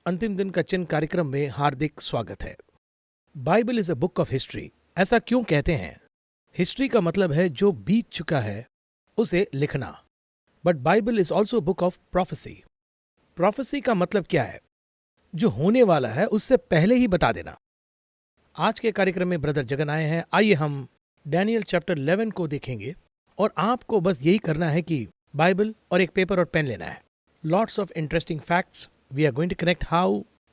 अंतिम दिन का चिन्ह कार्यक्रम में हार्दिक स्वागत है। Bible is a book of history, ऐसा क्यों कहते हैं? हिस्ट्री का मतलब है जो बीत चुका है उसे लिखना। But Bible is also book of prophecy. Prophecy का मतलब क्या है? जो होने वाला है उससे पहले ही बता देना। आज के कार्यक्रम में ब्रदर जगन आए हैं। आइए हम डैनियल चैप्टर 11 को देखेंगे और आपको बस यही करना है कि बाइबल और एक पेपर और पेन लेना है। Lots of interesting facts. We are going to connect how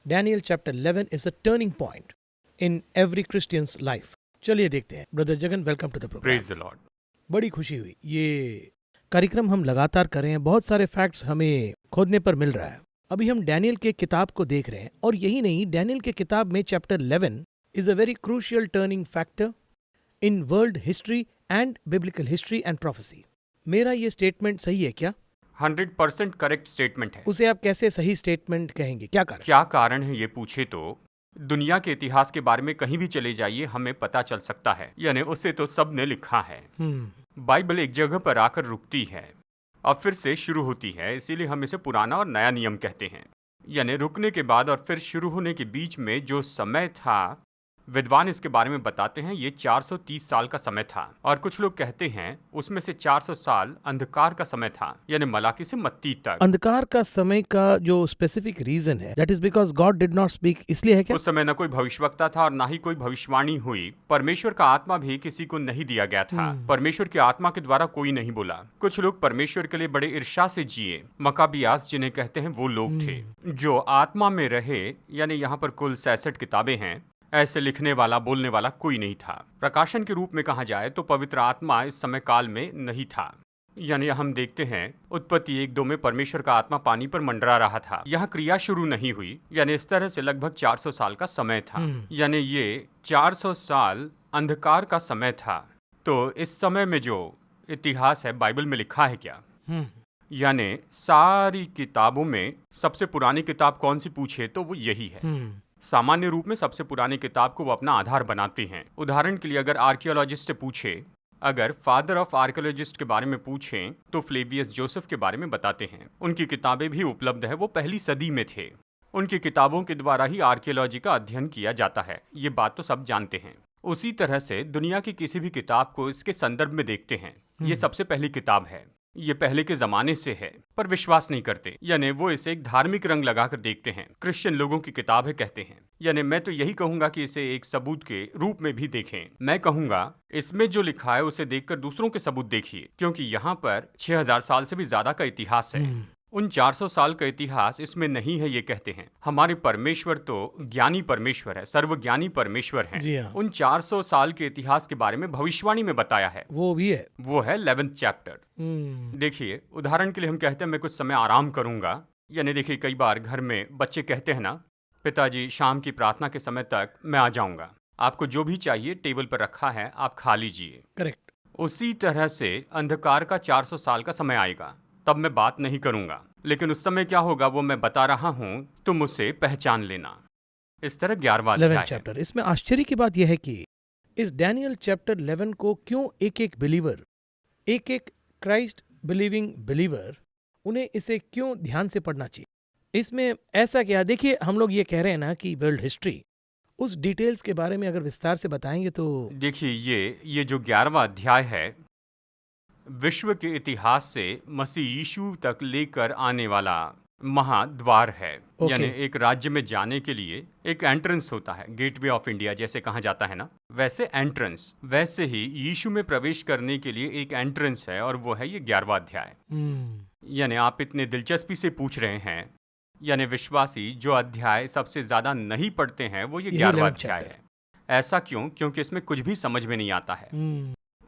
Daniel chapter 11 is a turning point in every Christian's life. चलिए देखते हैं। Brother Jagan, welcome to the programme. Praise the lord. बड़ी खुशी हुई। ये कार्यक्रम हम लगातार कर रहे हैं, बहुत सारे फैक्ट्स हमें खोदने पर मिल रहा है। अभी हम डैनियल के किताब को देख रहे हैं और यही नहीं, डैनियल के किताब में chapter 11 is a very crucial turning factor in world history and biblical history and prophecy. मेरा ये स्टेटमेंट सही है क्या? 100% करेक्ट स्टेटमेंट है। उसे आप कैसे सही स्टेटमेंट कहेंगे? क्या कारण है ये पूछे तो दुनिया के इतिहास के बारे में कहीं भी चले जाइए हमें पता चल सकता है, यानी उसे तो सब ने लिखा है। बाइबल एक जगह पर आकर रुकती है और फिर से शुरू होती है, इसीलिए हम इसे पुराना और नया नियम कहते हैं। यानी रुकने के बाद और फिर शुरू होने के बीच में जो समय था, विद्वान इसके बारे में बताते हैं ये 430 साल का समय था, और कुछ लोग कहते हैं उसमें से 400 साल अंधकार का समय था, यानी मलाकी से मत्ती तक। अंधकार का समय का जो स्पेसिफिक रीजन है, that is because God did not speak, इसलिए है क्या? उस समय न कोई भविष्यवक्ता था और ना ही कोई भविष्यवाणी हुई। परमेश्वर का आत्मा भी किसी को नहीं दिया गया था। परमेश्वर की आत्मा के द्वारा कोई नहीं बोला। कुछ लोग परमेश्वर के लिए बड़े ईर्ष्या से जिए, मकाबियास जिन्हें कहते हैं, वो लोग थे जो आत्मा में रहे। यानी यहाँ पर कुल 66 किताबें हैं। ऐसे लिखने वाला, बोलने वाला कोई नहीं था। प्रकाशन के रूप में कहा जाए तो पवित्र आत्मा इस समय काल में नहीं था। यानी हम देखते हैं उत्पत्ति 1-2 में परमेश्वर का आत्मा पानी पर मंडरा रहा था। यह क्रिया शुरू नहीं हुई। यानी इस तरह से लगभग 400 साल का समय था। यानी ये 400 साल अंधकार का समय था। तो इस समय में जो इतिहास है बाइबल में लिखा है क्या? यानी सारी किताबों में सबसे पुरानी किताब कौन सी पूछे तो वो यही है। सामान्य रूप में सबसे पुरानी किताब को वो अपना आधार बनाते हैं। उदाहरण के लिए अगर आर्कियोलॉजिस्ट से पूछे, अगर फादर ऑफ आर्कियोलॉजिस्ट के बारे में पूछें तो फ्लेवियस जोसेफ के बारे में बताते हैं। उनकी किताबें भी उपलब्ध है, वो पहली सदी में थे। उनकी किताबों के द्वारा ही आर्कियोलॉजी का अध्ययन किया जाता है, ये बात तो सब जानते हैं। उसी तरह से दुनिया की किसी भी किताब को इसके संदर्भ में देखते हैं। ये सबसे पहली किताब है, ये पहले के जमाने से है, पर विश्वास नहीं करते। यानी वो इसे एक धार्मिक रंग लगाकर देखते हैं। क्रिश्चियन लोगों की किताब है कहते हैं। यानी मैं तो यही कहूंगा कि इसे एक सबूत के रूप में भी देखें। मैं कहूंगा इसमें जो लिखा है उसे देखकर दूसरों के सबूत देखिए, क्योंकि यहाँ पर 6000 साल से भी ज्यादा का इतिहास है। उन 400 साल का इतिहास इसमें नहीं है, ये कहते हैं। हमारे परमेश्वर तो ज्ञानी परमेश्वर है, सर्वज्ञानी परमेश्वर है। उन 400 साल के इतिहास के बारे में भविष्यवाणी में बताया है, वो भी है। वो है 11th चैप्टर। देखिए, उदाहरण के लिए हम कहते हैं मैं कुछ समय आराम करूंगा। यानी देखिए, कई बार घर में बच्चे कहते हैं ना, पिताजी शाम की प्रार्थना के समय तक मैं आ जाऊंगा, आपको जो भी चाहिए टेबल पर रखा है, आप खा लीजिए। करेक्ट। उसी तरह से अंधकार का 400 साल का समय आएगा, तब मैं बात नहीं करूंगा, लेकिन उस समय क्या होगा वो मैं बता रहा हूं, तुम उसे पहचान लेना। इस तरह 11वां अध्याय चैप्टर। इसमें आश्चर्य की बात यह है कि इस डैनियल चैप्टर 11 को क्यों एक एक बिलीवर, एक एक क्राइस्ट बिलीविंग बिलीवर, उन्हें इसे क्यों ध्यान से पढ़ना चाहिए? इसमें ऐसा क्या? देखिए, हम लोग ये कह रहे हैं ना कि वर्ल्ड हिस्ट्री, उस डिटेल्स के बारे में अगर विस्तार से बताएंगे तो। देखिए, ये जो 11वां अध्याय है विश्व के इतिहास से मसीह यीशु तक लेकर आने वाला महाद्वार है। यानी एक राज्य में जाने के लिए एक एंट्रेंस होता है, गेटवे ऑफ इंडिया जैसे कहा जाता है ना, वैसे एंट्रेंस। वैसे ही यीशु में प्रवेश करने के लिए एक एंट्रेंस है, और वो है ये 11वां अध्याय। यानी आप इतने दिलचस्पी से पूछ रहे हैं, यानी विश्वासी जो अध्याय सबसे ज्यादा नहीं पढ़ते हैं वो ये 11वां अध्याय है। ऐसा क्यों? क्योंकि इसमें कुछ भी समझ में नहीं आता है।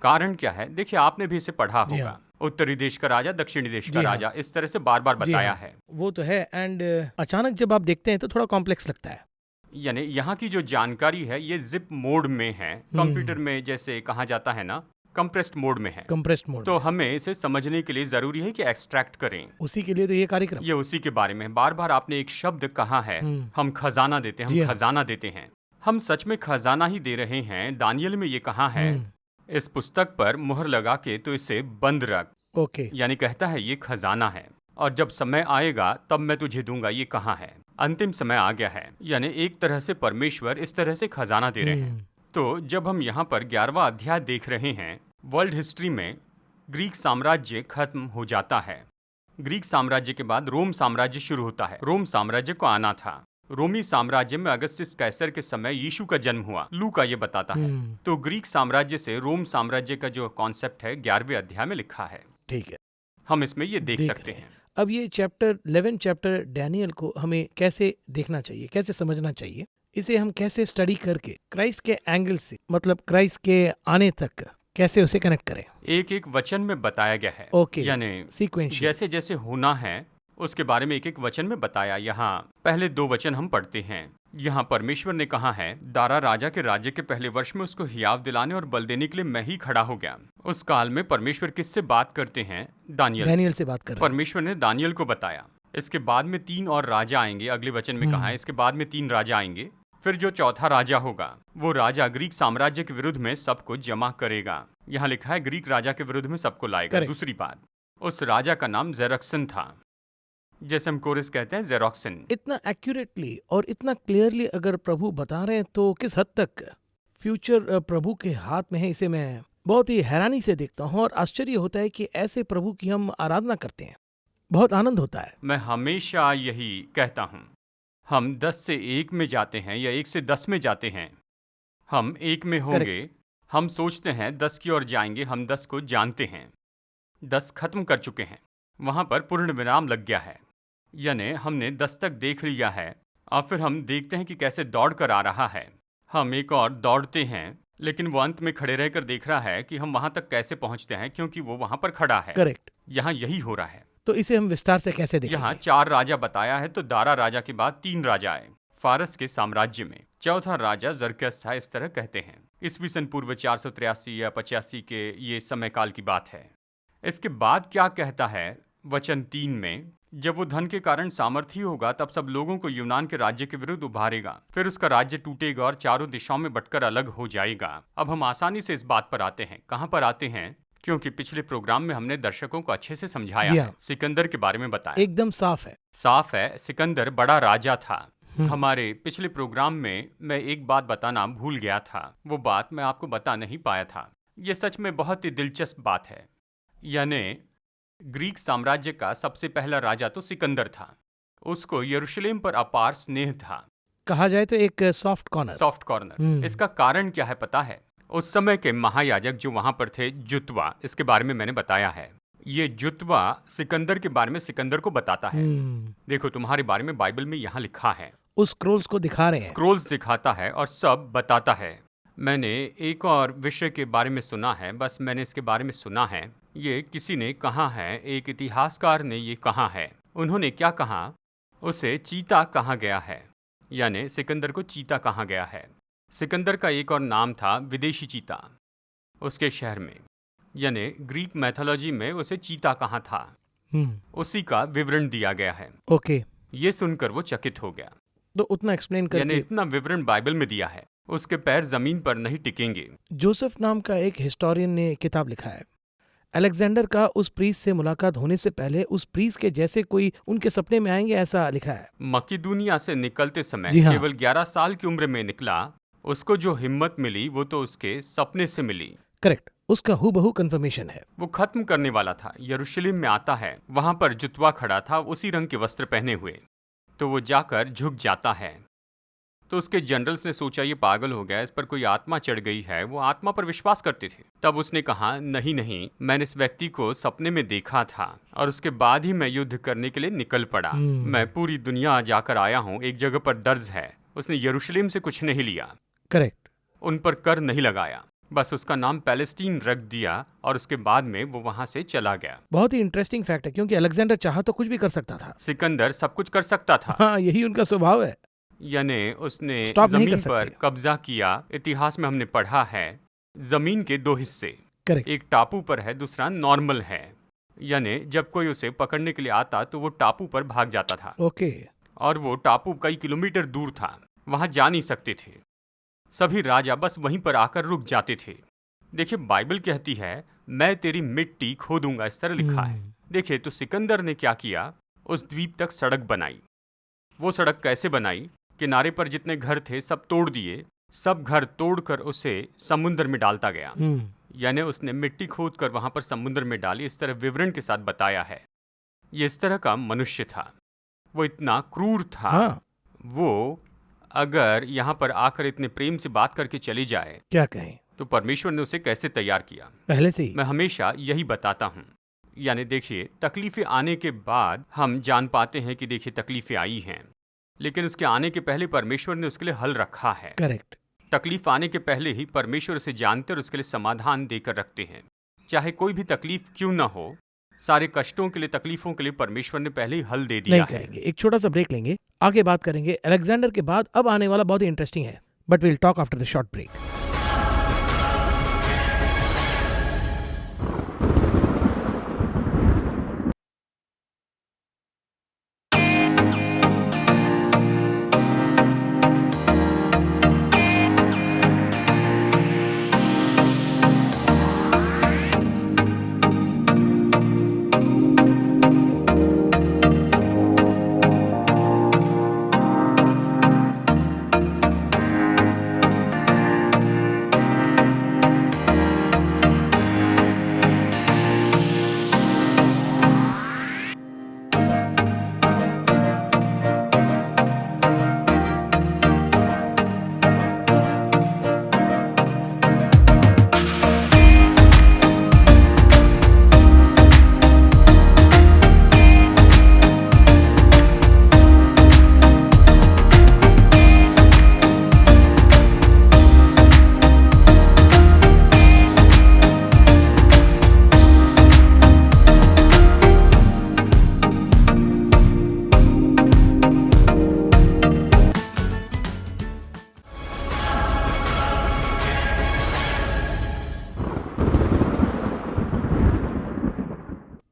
कारण क्या है? देखिए, आपने भी इसे पढ़ा होगा। उत्तरी देश का राजा, दक्षिणी देश का राजा, इस तरह से बार बार बताया है। वो तो है। एंड अचानक जब आप देखते हैं तो थोड़ा कॉम्प्लेक्स लगता है। यानी यहाँ की जो जानकारी है ये जिप मोड में है। कंप्यूटर में जैसे कहा जाता है ना, कंप्रेस्ड मोड में है। Compressed mode. तो हमें इसे समझने के लिए जरूरी है कि एक्सट्रैक्ट करें। उसी के लिए तो ये कार्यक्रम, ये उसी के बारे में। बार बार आपने एक शब्द कहा है, हम खजाना देते हैं, हम खजाना देते हैं। हम सच में खजाना ही दे रहे हैं। दानियल में ये कहा है, इस पुस्तक पर मुहर लगा के तो इसे बंद रख। यानी कहता है ये खजाना है, और जब समय आएगा तब मैं तुझे दूंगा, ये कहाँ है? अंतिम समय आ गया है, यानी एक तरह से परमेश्वर इस तरह से खजाना दे रहे हैं। तो जब हम यहाँ पर 11वां अध्याय देख रहे हैं, वर्ल्ड हिस्ट्री में ग्रीक साम्राज्य खत्म हो जाता है। ग्रीक साम्राज्य के बाद रोम साम्राज्य शुरू होता है। रोम साम्राज्य को आना था। रोमी साम्राज्य में अगस्टस कैसर के समय यीशु का जन्म हुआ, लूका ये बताता है। तो ग्रीक साम्राज्य से रोम साम्राज्य का जो कॉन्सेप्ट है 11वें अध्याय में लिखा है। ठीक है, हम इसमें ये देख सकते हैं। अब ये चैप्टर 11 चैप्टर डैनियल को हमें कैसे देखना चाहिए, कैसे समझना चाहिए, इसे हम कैसे स्टडी करके क्राइस्ट के एंगल से, मतलब क्राइस्ट के आने तक कैसे उसे कनेक्ट करें? एक एक वचन में बताया गया है। ओके, यानी सीक्वेंशियल, जैसे जैसे होना है उसके बारे में एक एक वचन में बताया। यहाँ पहले 2 वचन हम पढ़ते हैं। यहाँ परमेश्वर ने कहा है, दारा राजा के राज्य के पहले वर्ष में उसको हियाव दिलाने और बल देने के लिए मैं ही खड़ा हो गया। उस काल में परमेश्वर किससे बात करते हैं? दानियल से बात कर रहे हैं। परमेश्वर ने दानियल को बताया। इसके बाद में 3 और राजा आएंगे, अगले वचन में कहा है इसके बाद में 3 राजा आएंगे। फिर जो चौथा राजा होगा वो राजा ग्रीक साम्राज्य के विरुद्ध में सबको जमा करेगा। यहाँ लिखा है ग्रीक राजा के विरुद्ध में सबको लाएगा। दूसरी बात, उस राजा का नाम जेरक्सन था, जैसे हम कोरिस कहते हैं जेरोक्सिन। इतना एक्यूरेटली और इतना क्लियरली अगर प्रभु बता रहे हैं तो किस हद तक फ्यूचर प्रभु के हाथ में है, इसे मैं बहुत ही हैरानी से देखता हूँ और आश्चर्य होता है कि ऐसे प्रभु की हम आराधना करते हैं। बहुत आनंद होता है। मैं हमेशा यही कहता हूँ, हम 10 से 1 में जाते हैं या 1 से 10 में जाते हैं, हम 1 में होंगे। हम सोचते हैं 10 की ओर जाएंगे, हम 10 को जानते हैं। 10 खत्म कर चुके हैं, वहाँ पर पूर्ण विराम लग गया है, यानी हमने 10 तक देख लिया है। और फिर हम देखते हैं कि कैसे दौड़ कर आ रहा है। हम एक और दौड़ते हैं, लेकिन वो अंत में खड़े रहकर देख रहा है कि हम वहाँ तक कैसे पहुँचते हैं, क्योंकि वो वहाँ पर खड़ा है। करेक्ट। यहाँ यही हो रहा है। तो इसे हम विस्तार से कैसे देखेंगे? यहाँ 4 राजा बताया है, तो दारा राजा के बाद 3 राजा आए फारस के साम्राज्य में। चौथा राजा जरकस था, इस तरह कहते हैं। ईस्वी सन पूर्व 483 या 85 के ये समय काल की बात है। इसके बाद क्या कहता है वचन 3 में, जब वो धन के कारण सामर्थी होगा तब सब लोगों को यूनान के राज्य के विरुद्ध उभारेगा। फिर उसका राज्य टूटेगा और चारों दिशाओं में बटकर अलग हो जाएगा। अब हम आसानी से इस बात पर आते हैं। कहाँ पर आते हैं? क्योंकि पिछले प्रोग्राम में हमने दर्शकों को अच्छे से समझाया है, सिकंदर के बारे में बताया। एकदम साफ है। सिकंदर बड़ा राजा था। हमारे पिछले प्रोग्राम में मैं एक बात बताना भूल गया था, वो बात मैं आपको बता नहीं पाया था। ये सच में बहुत ही दिलचस्प बात है। यानी ग्रीक साम्राज्य का सबसे पहला राजा तो सिकंदर था। उसको यरूशलेम पर अपार स्नेह था, कहा जाए तो एक सॉफ्ट कॉर्नर। इसका कारण क्या है पता है? उस समय के महायाजक जो वहां पर थे, जुत्वा, इसके बारे में मैंने बताया है। ये जुत्वा सिकंदर के बारे में सिकंदर को बताता है। देखो तुम्हारे बारे में बाइबल में यहाँ लिखा है। उस स्क्रोल्स को दिखा रहे हैं। स्क्रोल्स दिखाता है और सब बताता है। मैंने एक और विषय के बारे में सुना है, बस मैंने इसके बारे में सुना है। ये किसी ने कहा है, एक इतिहासकार ने ये कहा है। उन्होंने क्या कहा? उसे चीता कहा गया है, यानी सिकंदर को चीता कहा गया है। सिकंदर का एक और नाम था विदेशी चीता उसके शहर में, यानी ग्रीक मैथोलॉजी में उसे चीता कहा था। उसी का विवरण दिया गया है। ओके। ये सुनकर वो चकित हो गया। तो उतना एक्सप्लेन करके, यानी इतना विवरण बाइबल में दिया है, उसके पैर जमीन पर नहीं टिकेंगे। जोसेफ नाम का एक हिस्टोरियन ने किताब लिखा है, अलेक्जेंडर का उस प्रीस से मुलाकात होने से पहले उस प्रीस के जैसे कोई उनके सपने में आएंगे, ऐसा लिखा है। मकिदुनिया से निकलते समय केवल 11 साल की उम्र में निकला। उसको जो हिम्मत मिली वो तो उसके सपने से मिली। करेक्ट, उसका हूबहू कंफर्मेशन है। वो खत्म करने वाला था। यरूशलेम में आता है, वहां पर जुत्वा खड़ा था उसी रंग के वस्त्र पहने हुए। तो वो जाकर झुक जाता है। तो उसके जनरल्स ने सोचा ये पागल हो गया, इस पर कोई आत्मा चढ़ गई है। वो आत्मा पर विश्वास करते थे। तब उसने कहा, नहीं, मैंने इस व्यक्ति को सपने में देखा था और उसके बाद ही मैं युद्ध करने के लिए निकल पड़ा। मैं पूरी दुनिया जाकर आया हूँ। एक जगह पर दर्ज है, उसने यरूशलेम से कुछ नहीं लिया। करेक्ट। उन पर कर नहीं लगाया, बस उसका नाम पैलेस्टीन रख दिया और उसके बाद में वो वहां से चला गया। बहुत ही इंटरेस्टिंग फैक्ट है, क्योंकि अलेक्जेंडर चाहा तो कुछ भी कर सकता था। सिकंदर सब कुछ कर सकता था। हाँ, यही उनका स्वभाव है। यानी उसने जमीन पर कब्जा किया। इतिहास में हमने पढ़ा है जमीन के 2 हिस्से, एक टापू पर है, दूसरा नॉर्मल है। यानी जब कोई उसे पकड़ने के लिए आता तो वो टापू पर भाग जाता था। ओके। और वो टापू कई किलोमीटर दूर था, वहां जा नहीं सकते थे। सभी राजा बस वहीं पर आकर रुक जाते थे। देखिए बाइबल कहती है, मैं तेरी मिट्टी खोदूंगा, इस तरह लिखा है। देखिए तो सिकंदर ने क्या किया, उस द्वीप तक सड़क बनाई। वो सड़क कैसे बनाई? किनारे पर जितने घर थे सब तोड़ दिए, सब घर तोड़कर उसे समुद्र में डालता गया। यानी उसने मिट्टी खोद कर वहां पर समुद्र में डाली, इस तरह विवरण के साथ बताया है। ये इस तरह का मनुष्य था, वो इतना क्रूर था। हाँ। वो अगर यहाँ पर आकर इतने प्रेम से बात करके चली जाए, क्या कहें, तो परमेश्वर ने उसे कैसे तैयार किया? पहले से ही। मैं हमेशा यही बताता हूँ। यानी देखिए, तकलीफें आने के बाद हम जान पाते हैं कि देखिए तकलीफें आई हैं, लेकिन उसके आने के पहले परमेश्वर ने उसके लिए हल रखा है। करेक्ट। तकलीफ आने के पहले ही परमेश्वर उसे जानते और उसके लिए समाधान देकर रखते हैं। चाहे कोई भी तकलीफ क्यों ना हो, सारे कष्टों के लिए, तकलीफों के लिए परमेश्वर ने पहले ही हल दे दिया नहीं है। करेंगे, एक छोटा सा ब्रेक लेंगे, आगे बात करेंगे। अलेक्जेंडर के बाद अब आने वाला बहुत ही इंटरेस्टिंग है, but will talk after the short break.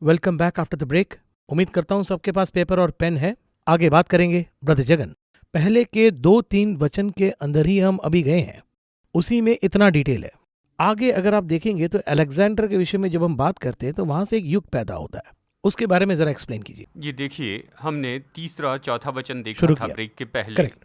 Welcome back after the break. उम्मीद करता हूं सबके पास पेपर और पेन है। आगे बात करेंगे ब्रदर जगन। पहले के 2-3 वचन के अंदर ही हम अभी गए हैं, उसी में इतना डिटेल है। आगे अगर आप देखेंगे तो अलेक्जेंडर के विषय में जब हम बात करते हैं तो वहां से एक युग पैदा होता है, उसके बारे में जरा एक्सप्लेन कीजिए। ये देखिए, हमने तीसरा और चौथा वचन देखा शुरू था किया। ब्रेक के पहले। करेक्ट।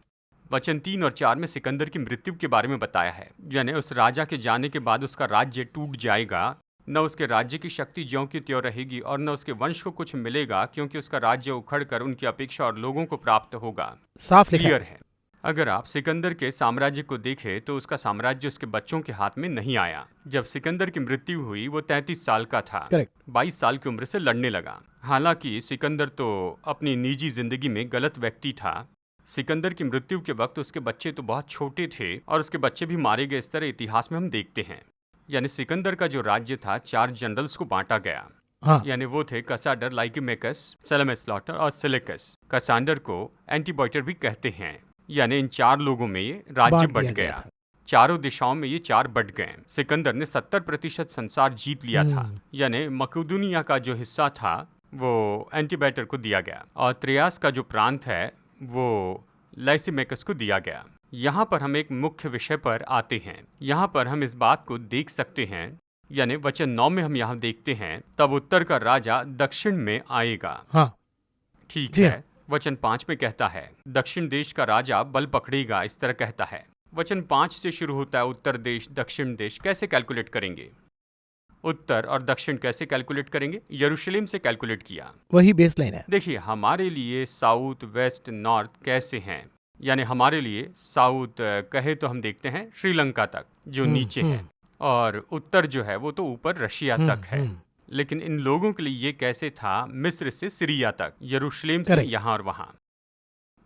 वचन 3 और 4 में सिकंदर की मृत्यु के बारे में बताया है। यानी उस राजा के जाने के बाद उसका राज्य टूट जाएगा, न उसके राज्य की शक्ति ज्यों की त्यों रहेगी और न उसके वंश को कुछ मिलेगा, क्योंकि उसका राज्य उखड़कर उनकी अपेक्षा और लोगों को प्राप्त होगा। साफ लिखा क्लियर है। अगर आप सिकंदर के साम्राज्य को देखें तो उसका साम्राज्य उसके बच्चों के हाथ में नहीं आया। जब सिकंदर की मृत्यु हुई वो 33 साल का था। करेक्ट। 22 साल की उम्र से लड़ने लगा। हालांकि सिकंदर तो अपनी निजी जिंदगी में गलत व्यक्ति था। सिकंदर की मृत्यु के वक्त उसके बच्चे तो बहुत छोटे थे और उसके बच्चे भी मारे गए, इस तरह इतिहास में हम देखते हैं। यानी सिकंदर का जो राज्य था 4 जनरल्स को बांटा गया। हाँ। यानी वो थे कसाडर, लाइकीमेकस, सेलेमेस्लॉटर और सिलिकस। कसांडर को एंटीबॉयटर भी कहते हैं। यानी इन 4 लोगों में ये राज्य बांट बट दिया गया। था। चारों दिशाओं में ये 4 बट गए। सिकंदर ने 70% संसार जीत लिया था। यानी मकदूनिया का जो हिस्सा था वो एंटीबॉयटर को दिया गया और त्रियास का जो प्रांत है वो लाइसीमेकस को दिया गया। यहाँ पर हम एक मुख्य विषय पर आते हैं। यहाँ पर हम इस बात को देख सकते हैं, यानी वचन 9 में हम यहाँ देखते हैं, तब उत्तर का राजा दक्षिण में आएगा। हाँ। ठीक जी है। वचन 5 में कहता है दक्षिण देश का राजा बल पकड़ेगा, इस तरह कहता है। वचन 5 से शुरू होता है उत्तर देश, दक्षिण देश। कैसे कैलकुलेट करेंगे? उत्तर और दक्षिण कैसे कैलकुलेट करेंगे? यरूशलेम से कैलकुलेट किया। वही बेसलाइन है। देखिए, हमारे लिए साउथ, वेस्ट, नॉर्थ कैसे हैं? यानी हमारे लिए साउथ कहे तो हम देखते हैं श्रीलंका तक जो नीचे है, और उत्तर जो है वो तो ऊपर रशिया तक है। लेकिन इन लोगों के लिए ये कैसे था? मिस्र से सीरिया तक, यरूशलेम से Correct. यहाँ और वहाँ।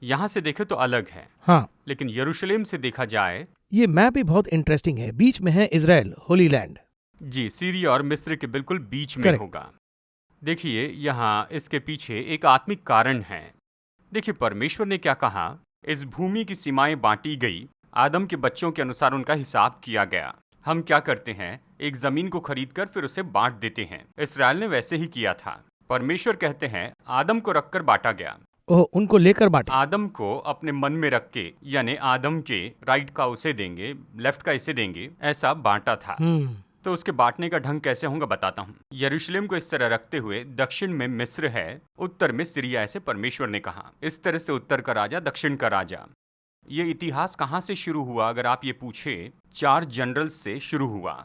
यहाँ से देखे तो अलग है, हाँ। लेकिन यरूशलेम से देखा जाए, ये मैप भी बहुत इंटरेस्टिंग है। बीच में है इजराइल, होली लैंड। जी, सीरिया और मिस्र के बिल्कुल बीच में Correct. होगा। देखिए, यहाँ इसके पीछे एक आत्मिक कारण है। देखिए, परमेश्वर ने क्या कहा? इस भूमि की सीमाएं बांटी गई, आदम के बच्चों के अनुसार उनका हिसाब किया गया। हम क्या करते हैं? एक जमीन को खरीदकर फिर उसे बांट देते हैं। इस्राएल ने वैसे ही किया था। परमेश्वर कहते हैं आदम को रखकर बांटा गया। ओह, उनको लेकर बांटे। आदम को अपने मन में रख के, यानी आदम के राइट का उसे देंगे, लेफ्ट का इसे देंगे, ऐसा बांटा था। तो उसके बांटने का ढंग कैसे होगा बताता हूँ। यरूशलेम को इस तरह रखते हुए दक्षिण में मिस्र है, उत्तर में सीरिया, ऐसे परमेश्वर ने कहा। इस तरह से उत्तर का राजा, दक्षिण का राजा। ये इतिहास कहाँ से शुरू हुआ अगर आप ये पूछे, 4 जनरल्स से शुरू हुआ।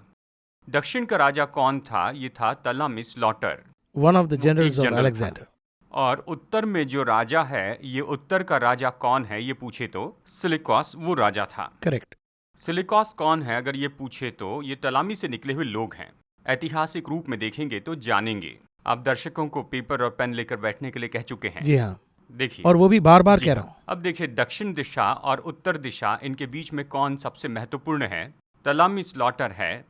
दक्षिण का राजा कौन था? ये था तलामिस लॉटर, वन ऑफ द वो एक जनरल्स ऑफ जनरल था। अलेक्जेंडर। और उत्तर में जो राजा है, ये उत्तर का राजा कौन है ये पूछे तो सिलिकॉस वो राजा था। करेक्ट। सिलिकॉस कौन है अगर ये पूछे तो ये तलामी से निकले हुए लोग हैं। ऐतिहासिक रूप में देखेंगे तो जानेंगे। आप दर्शकों को पेपर और पेन लेकर बैठने के लिए कह चुके हैं। जी हाँ, देखिए, और वो भी बार बार जी कह हाँ। रहा हूँ। अब देखिए, दक्षिण दिशा और उत्तर दिशा, इनके बीच में कौन सबसे महत्वपूर्ण है? तलामिस लॉटर है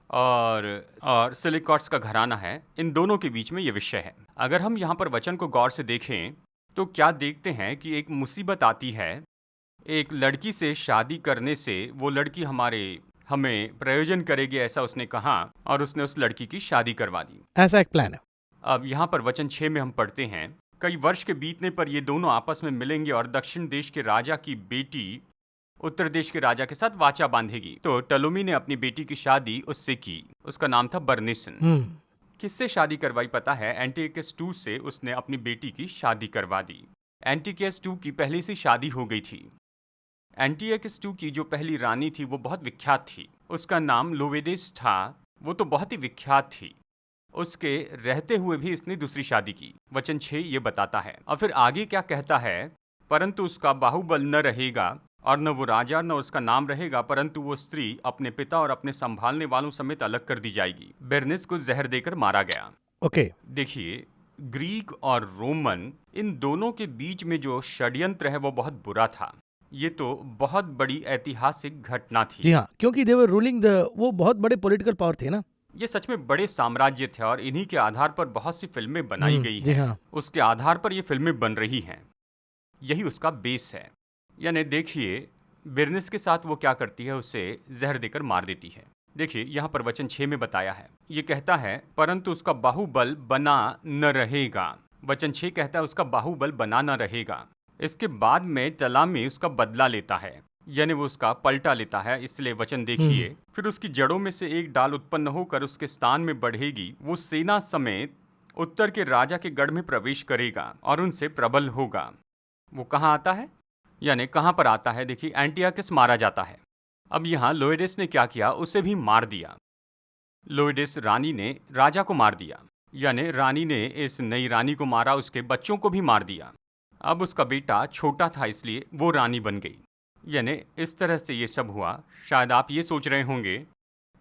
और सिलिकॉस का घराना है। इन दोनों के बीच में ये विषय है। अगर हम यहाँ पर वचन को गौर से देखें तो क्या देखते हैं कि एक मुसीबत आती है। एक लड़की से शादी करने से वो लड़की हमें प्रयोजन करेगी, ऐसा उसने कहा, और उसने उस लड़की की शादी करवा दी। ऐसा एक प्लान है। अब यहाँ पर वचन 6 में हम पढ़ते हैं, कई वर्ष के बीतने पर ये दोनों आपस में मिलेंगे और दक्षिण देश के राजा की बेटी उत्तर देश के राजा के साथ वाचा बांधेगी। तो टलोमी ने अपनी बेटी की शादी उससे की। उसका नाम था बर्निसन। किससे शादी करवाई पता है? एंटियकस II से उसने अपनी बेटी की शादी करवा दी। एंटियकस II की पहले से शादी हो गई थी। एंटियकस II की जो पहली रानी थी वो बहुत विख्यात थी। उसका नाम लोवेडिस था। वो तो बहुत ही विख्यात थी। उसके रहते हुए भी इसने दूसरी शादी की। वचन 6 ये बताता है। और फिर आगे क्या कहता है? परंतु उसका बाहुबल न रहेगा और न वो राजा न उसका नाम रहेगा, परंतु वो स्त्री अपने पिता और अपने संभालने वालों समेत अलग कर दी जाएगी। बेरनिस को जहर देकर मारा गया। ओके। देखिए, ग्रीक और रोमन, इन दोनों के बीच में जो षड्यंत्र है वो बहुत बुरा था। ये तो बहुत बड़ी ऐतिहासिक घटना थी। जी हाँ, क्योंकि दे वर रूलिंग वो बहुत बड़े पॉलिटिकल पावर थे ना। ये सच में बड़े साम्राज्य थे और इन्हीं के आधार पर बहुत सी फिल्में बनाई गई जी हैं। हाँ। उसके आधार पर ये फिल्में बन रही हैं। यही उसका बेस है। यानी देखिए, बिरनिस के साथ वो क्या करती है, उसे जहर देकर मार देती है। देखिए, यहाँ पर वचन 6 में बताया है। ये कहता है, परंतु उसका बाहुबल बना न रहेगा। वचन 6 कहता है उसका बाहुबल बना न रहेगा। इसके बाद में तलामी उसका बदला लेता है, यानी वो उसका पलटा लेता है। इसलिए वचन देखिए, फिर उसकी जड़ों में से एक डाल उत्पन्न होकर उसके स्थान में बढ़ेगी। वो सेना समेत उत्तर के राजा के गढ़ में प्रवेश करेगा और उनसे प्रबल होगा। वो कहाँ आता है, यानी कहाँ पर आता है? देखिए, एंटियकस मारा जाता है। अब यहाँ लोइडिस ने क्या किया? उसे भी मार दिया। लोइडिस रानी ने राजा को मार दिया, यानी रानी ने इस नई रानी को मारा, उसके बच्चों को भी मार दिया। अब उसका बेटा छोटा था इसलिए वो रानी बन गई। यानी इस तरह से ये सब हुआ। शायद आप ये सोच रहे होंगे,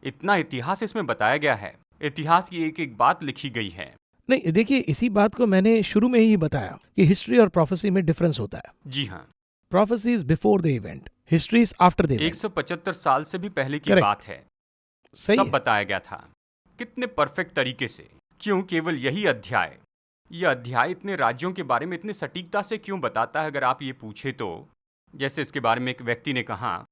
इतना इतिहास इसमें बताया गया है, इतिहास की एक एक बात लिखी गई है। नहीं, देखिए, इसी बात को मैंने शुरू में ही बताया कि हिस्ट्री और प्रोफेसी में डिफरेंस होता है। जी हाँ, prophecy is before the event, history is after the event. 175 साल से भी पहले की Correct. बात है। सही सब है। बताया गया था, कितने परफेक्ट तरीके से। क्यों केवल यही अध्याय? यह अध्याय इतने राज्यों के बारे में इतनी सटीकता से क्यों बताता है अगर आप ये पूछे तो? जैसे इसके बारे में एक व्यक्ति ने कहा,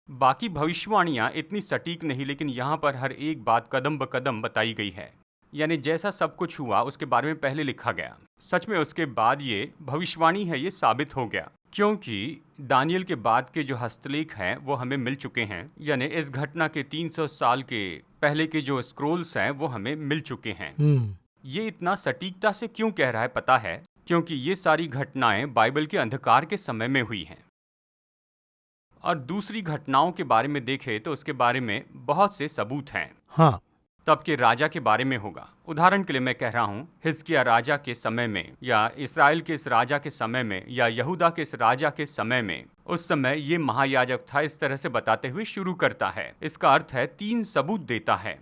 बाकी भविष्यवाणियां इतनी सटीक नहीं, लेकिन यहाँ पर हर एक बात कदम ब कदम बताई गई है। यानी जैसा सब कुछ हुआ उसके बारे में पहले लिखा गया। सच में उसके बाद ये भविष्यवाणी है, ये साबित हो गया। क्योंकि दानियल के बाद के जो हस्तलेख हैं वो हमें मिल चुके हैं। यानी इस घटना के 300 साल के पहले के जो स्क्रोल्स हैं वो हमें मिल चुके हैं। ये इतना सटीकता से क्यों कह रहा है पता है? क्योंकि ये सारी घटनाएं बाइबल के अंधकार के समय में हुई हैं। और दूसरी घटनाओं के बारे में देखें तो उसके बारे में बहुत से सबूत हैं। हाँ, तब के राजा के बारे में होगा। उदाहरण के लिए मैं कह रहा हूँ, हिजकिया राजा के समय में, या इस्राएल के इस राजा के समय में, या यहूदा के इस राजा के समय में, उस समय ये महायाजक था। इस तरह से बताते हुए शुरू करता है। इसका अर्थ है 3 सबूत देता है।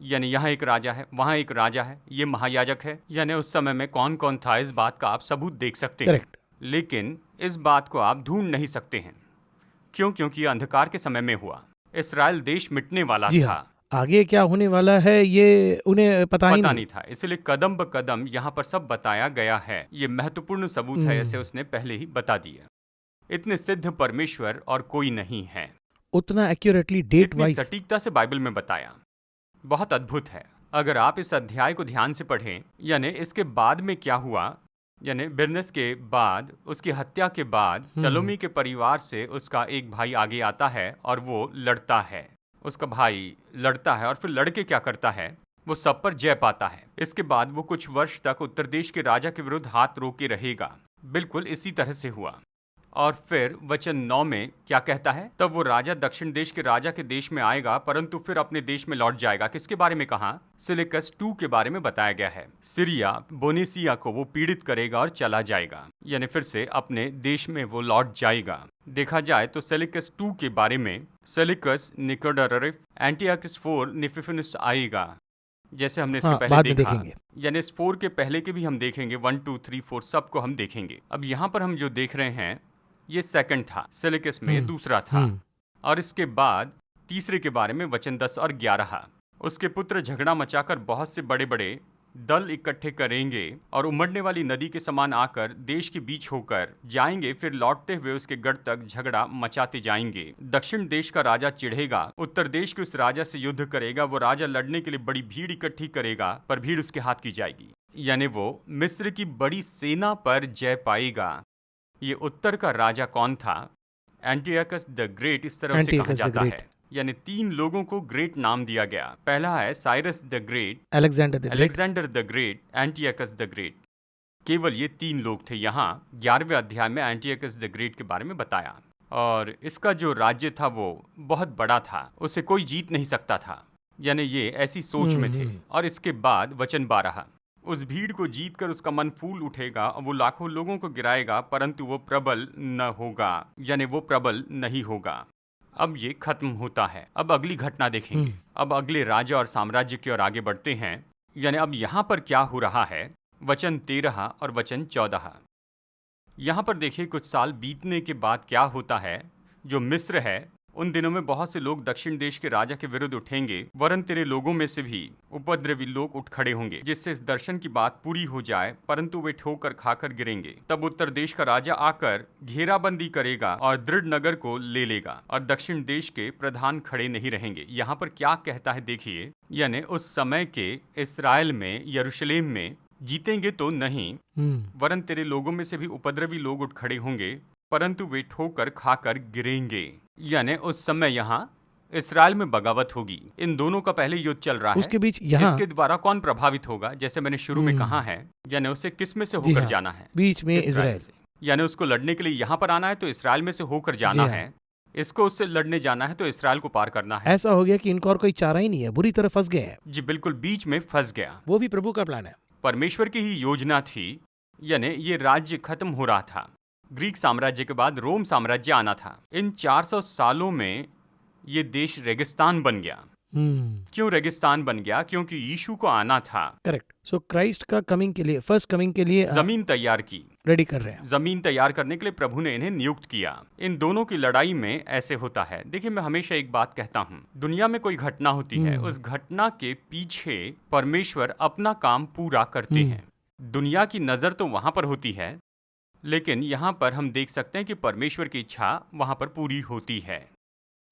यानी यहाँ एक राजा है, वहाँ एक राजा है, ये महायाजक है। यानी उस समय में कौन कौन था, इस बात का आप सबूत देख सकते हैं। करेक्ट। लेकिन इस बात को आप ढूंढ नहीं सकते हैं। क्यों? क्योंकि ये अंधकार के समय में हुआ। इस्राएल देश मिटने वाला जी था। हाँ, आगे क्या होने वाला है ये उन्हें पता ही नहीं था। इसलिए कदम ब कदम यहाँ पर सब बताया गया है। ये महत्वपूर्ण सबूत है, ऐसे उसने पहले ही बता दिया। इतने सिद्ध परमेश्वर और कोई नहीं है। उतना एक्यूरेटली डेट इतनी वाइज सटीकता से बाइबल में बताया, बहुत अद्भुत है। अगर आप इस अध्याय को ध्यान से पढ़ें, यानी इसके बाद में क्या हुआ, यानी बिरनिस के बाद, उसकी हत्या के बाद टलोमी के परिवार से उसका एक भाई आगे आता है और वो लड़ता है। उसका भाई लड़ता है और फिर लड़के क्या करता है, वो सब पर जय पाता है। इसके बाद वो कुछ वर्ष तक उत्तर देश के राजा के विरुद्ध हाथ रोके रहेगा। बिल्कुल इसी तरह से हुआ। और फिर वचन 9 में क्या कहता है, तब वो राजा दक्षिण देश के राजा के देश में आएगा, परंतु फिर अपने देश में लौट जाएगा। किसके बारे में कहा? सिलिकस II के बारे में बताया गया है। सीरिया बोनेसिया को वो पीड़ित करेगा और चला जाएगा, यानी फिर से अपने देश में वो लौट जाएगा। देखा जाए तो सेलिकस II के बारे में सेलिकस निकोडोरस एंटियोकस IV निफिफिनुस आएगा, जैसे हमने इसके पहले बाद में देखा। देखेंगे। यानी इस 4 के पहले के भी हम देखेंगे, 1 2 3 4 सबको हम देखेंगे। अब यहाँ पर हम जो देख रहे हैं ये सेकंड था, सेलिकस में दूसरा था। और इसके बाद तीसरे के बारे में वचन 10 और 11, उसके पुत्र झगड़ा मचाकर बहुत से बड़े बड़े दल इकट्ठे करेंगे और उमड़ने वाली नदी के समान आकर देश के बीच होकर जाएंगे, फिर लौटते हुए उसके गढ़ तक झगड़ा मचाते जाएंगे। दक्षिण देश का राजा चिढ़ेगा, उत्तर देश के उस राजा से युद्ध करेगा। वो राजा लड़ने के लिए बड़ी भीड़ इकट्ठी करेगा, पर भीड़ उसके हाथ की जाएगी, यानी वो मिस्र की बड़ी सेना पर जय पाएगा। ये उत्तर का राजा कौन था? एंटियोकस द ग्रेट, इस तरह से कहा जाता है। यानी 3 लोगों को ग्रेट नाम दिया गया। पहला है Cyrus the great, Alexander the great, Antiochus the great. केवल ये 3 लोग थे। यहाँ 11वें अध्याय में एंटियोकस द ग्रेट के बारे में बताया। और इसका जो राज्य था वो बहुत बड़ा था, उसे कोई जीत नहीं सकता था, यानी ये ऐसी सोच में थे। और इसके बाद वचन 12, उस भीड़ को जीतकर उसका मन फूल उठेगा और वो लाखों लोगों को गिराएगा, परंतु वो प्रबल न होगा, यानी वो प्रबल नहीं होगा। अब ये खत्म होता है। अब अगली घटना देखेंगे। अब अगले राजा और साम्राज्य की ओर आगे बढ़ते हैं। यानी अब यहाँ पर क्या हो रहा है, वचन 13 और वचन 14। यहाँ पर देखिए कुछ साल बीतने के बाद क्या होता है। जो मिस्र है, उन दिनों में बहुत से लोग दक्षिण देश के राजा के विरुद्ध उठेंगे, वरन तेरे लोगों में से भी उपद्रवी लोग उठ खड़े होंगे, जिससे इस दर्शन की बात पूरी हो जाए, परंतु वे ठोकर खाकर गिरेंगे। तब उत्तर देश का राजा आकर घेराबंदी करेगा और दृढ़ नगर को ले लेगा, और दक्षिण देश के प्रधान खड़े नहीं रहेंगे। यहाँ पर क्या कहता है देखिए, यानी उस समय के इस्राएल में, यरूशलेम में जीतेंगे तो नहीं, वरन तेरे लोगों में से भी उपद्रवी लोग उठ खड़े होंगे, परंतु वे ठोकर खाकर गिरेंगे। यानी उस समय यहाँ इस्राएल में बगावत होगी। इन दोनों का पहले युद्ध चल रहा है। उसके बीच यहाँ इसके द्वारा कौन प्रभावित होगा, जैसे मैंने शुरू में कहा है, यानी उसे किस में से होकर जाना है? बीच में इस्राएल से। यानी उसको लड़ने के लिए यहाँ पर आना है तो इस्राएल में से होकर जाना है, इसको उससे लड़ने जाना है तो इस्राएल को पार करना है। ऐसा हो गया कि इनको और कोई चारा ही नहीं है, बुरी तरह फंस गए हैं। जी बिल्कुल, बीच में फंस गया। वो भी प्रभु का प्लान है, परमेश्वर की ही योजना थी। यानी ये राज्य खत्म हो रहा था। ग्रीक साम्राज्य के बाद रोम साम्राज्य आना था। इन 400 सालों में ये देश रेगिस्तान बन गया। क्यों रेगिस्तान बन गया? क्योंकि यीशु को आना था। करेक्ट। सो क्राइस्ट का कमिंग के लिए, फर्स्ट कमिंग के लिए जमीन तैयार की, रेडी कर रहे हैं। जमीन तैयार करने के लिए प्रभु ने इन्हें नियुक्त किया। इन दोनों की लड़ाई में ऐसे होता है। देखिए, मैं हमेशा एक बात कहता हूँ, दुनिया में कोई घटना होती है, उस घटना के पीछे परमेश्वर अपना काम पूरा करते हैं। दुनिया की नजर तो वहां पर होती है, लेकिन यहाँ पर हम देख सकते हैं कि परमेश्वर की इच्छा वहाँ पर पूरी होती है।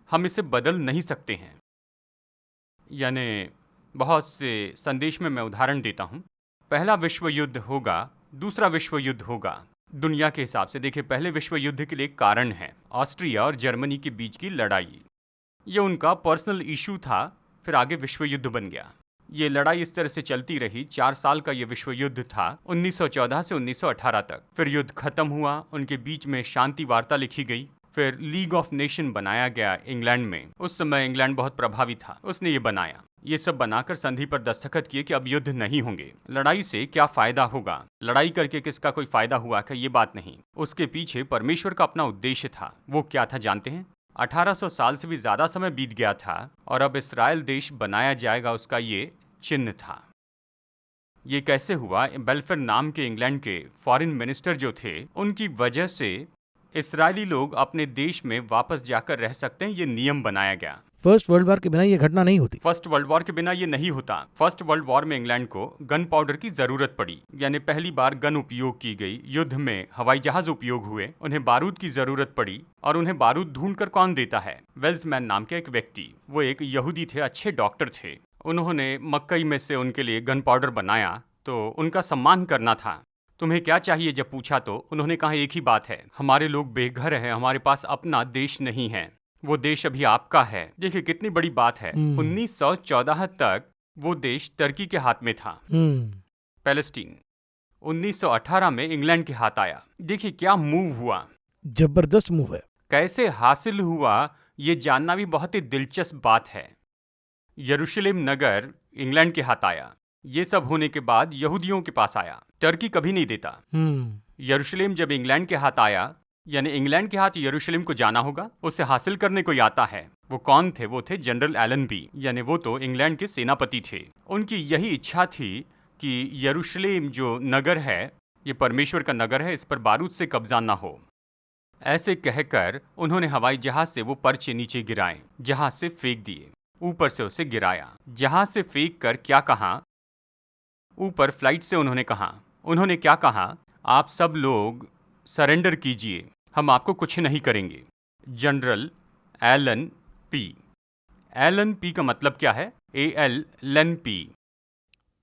हम इसे बदल नहीं सकते हैं। यानी बहुत से संदेश में मैं उदाहरण देता हूँ। पहला विश्व युद्ध होगा, दूसरा विश्व युद्ध होगा। दुनिया के हिसाब से देखिए, पहले विश्व युद्ध के लिए कारण है ऑस्ट्रिया और जर्मनी के बीच की लड़ाई। ये उनका पर्सनल इशू था, फिर आगे विश्व युद्ध बन गया। ये लड़ाई इस तरह से चलती रही। 4 साल का ये विश्व युद्ध था, 1914 से 1918 तक। फिर युद्ध खत्म हुआ, उनके बीच में शांति वार्ता लिखी गई। फिर लीग ऑफ नेशन बनाया गया इंग्लैंड में। उस समय इंग्लैंड बहुत प्रभावित था, उसने ये बनाया। ये सब बनाकर संधि पर दस्तखत किए कि अब युद्ध नहीं होंगे। लड़ाई से क्या फायदा होगा, लड़ाई करके किसका कोई फायदा हुआ क्या, ये बात नहीं। उसके पीछे परमेश्वर का अपना उद्देश्य था। वो क्या था जानते हैं? 1800 साल से भी ज्यादा समय बीत गया था और अब इस्राएल देश बनाया जाएगा, उसका ये चिन्ह था। ये कैसे हुआ? बेल्फर नाम के इंग्लैंड के फॉरेन मिनिस्टर जो थे, उनकी वजह से इस्राएली लोग अपने देश में वापस जाकर रह सकते हैं, ये नियम बनाया गया। फर्स्ट वर्ल्ड वॉर के बिना ये घटना नहीं होती। फर्स्ट वर्ल्ड वॉर के बिना ये नहीं होता। फर्स्ट वर्ल्ड वॉर में इंग्लैंड को गन पाउडर की जरूरत पड़ी, यानी पहली बार गन उपयोग की गई। युद्ध में हवाई जहाज उपयोग हुए, उन्हें बारूद की जरूरत पड़ी। और उन्हें बारूद ढूंढकर कौन देता है? वेल्समैन नाम के एक व्यक्ति। वो एक यहूदी थे, अच्छे डॉक्टर थे। उन्होंने मक्कई में से उनके लिए गन पाउडर बनाया, तो उनका सम्मान करना था। तुम्हें क्या चाहिए जब पूछा तो उन्होंने कहा एक ही बात है, हमारे लोग बेघर हैं, हमारे पास अपना देश नहीं है। वो देश अभी आपका है। देखिए कितनी बड़ी बात है। 1914 तक वो देश टर्की के हाथ में था, पैलेस्टीन। 1918 में इंग्लैंड के हाथ आया। देखिए क्या मूव हुआ, जबरदस्त मूव है। कैसे हासिल हुआ ये जानना भी बहुत ही दिलचस्प बात है। यरूशलेम नगर इंग्लैंड के हाथ आया। ये सब होने के बाद यहूदियों के पास आया। टर्की कभी नहीं देता। यरूशलेम जब इंग्लैंड के हाथ आया, यानी इंग्लैंड के हाथ यरूशलेम को जाना होगा, उसे हासिल करने कोई आता है। वो कौन थे? वो थे जनरल एलनबी, यानी वो तो इंग्लैंड के सेनापति थे। उनकी यही इच्छा थी कि यरूशलेम जो नगर है, ये परमेश्वर का नगर है, इस पर बारूद से कब्जा ना हो। ऐसे कहकर उन्होंने हवाई जहाज से वो पर्चे नीचे गिराए, जहाज से फेंक दिए, ऊपर से उसे गिराया। जहाज से फेंक कर क्या कहा? ऊपर फ्लाइट से उन्होंने क्या कहा? आप सब लोग सरेंडर कीजिए, हम आपको कुछ नहीं करेंगे। जनरल एलन पी। एलन पी का मतलब क्या है? ALNP।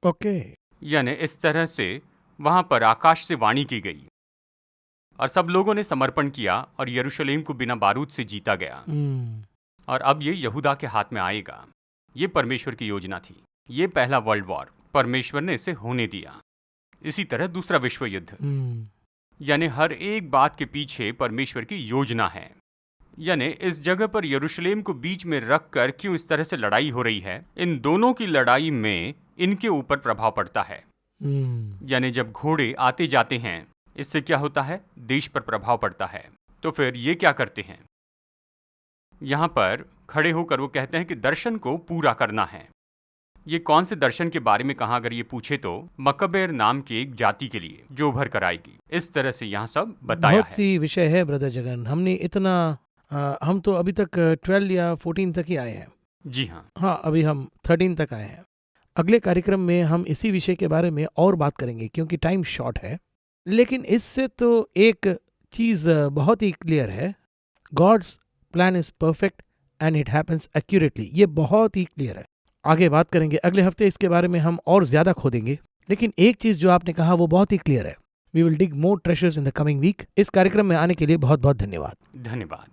ओके। यानी इस तरह से वहां पर आकाश से वाणी की गई और सब लोगों ने समर्पण किया और यरूशलेम को बिना बारूद से जीता गया। और अब ये यहूदा के हाथ में आएगा। ये परमेश्वर की योजना थी। ये पहला वर्ल्ड वॉर, परमेश्वर ने इसे होने दिया। इसी तरह दूसरा विश्व युद्ध, यानी हर एक बात के पीछे परमेश्वर की योजना है। यानी इस जगह पर यरूशलेम को बीच में रखकर क्यों इस तरह से लड़ाई हो रही है? इन दोनों की लड़ाई में इनके ऊपर प्रभाव पड़ता है। यानी जब घोड़े आते जाते हैं, इससे क्या होता है? देश पर प्रभाव पड़ता है। तो फिर ये क्या करते हैं? यहाँ पर खड़े होकर वो कहते हैं कि दर्शन को पूरा करना है। ये कौन से दर्शन के बारे में कहा? अगर ये पूछे तो मकबेर नाम की एक जाति के लिए जो उभर कर आएगी। इस तरह से यहाँ सब बताया बहुत सी विषय है ब्रदर जगन। हमने इतना हम तो अभी तक 12 या 14 तक ही आए हैं। जी हाँ। हाँ, अभी हम 13 तक आए हैं। अगले कार्यक्रम में हम इसी विषय के बारे में और बात करेंगे क्योंकि टाइम शॉर्ट है। लेकिन इससे तो एक चीज बहुत ही क्लियर है, God's plan is perfect and it happens accurately. ये बहुत ही क्लियर है। आगे बात करेंगे अगले हफ्ते, इसके बारे में हम और ज्यादा खोदेंगे। लेकिन एक चीज जो आपने कहा वो बहुत ही क्लियर है। We will dig more treasures in the coming week. इस कार्यक्रम में आने के लिए बहुत बहुत धन्यवाद। धन्यवाद।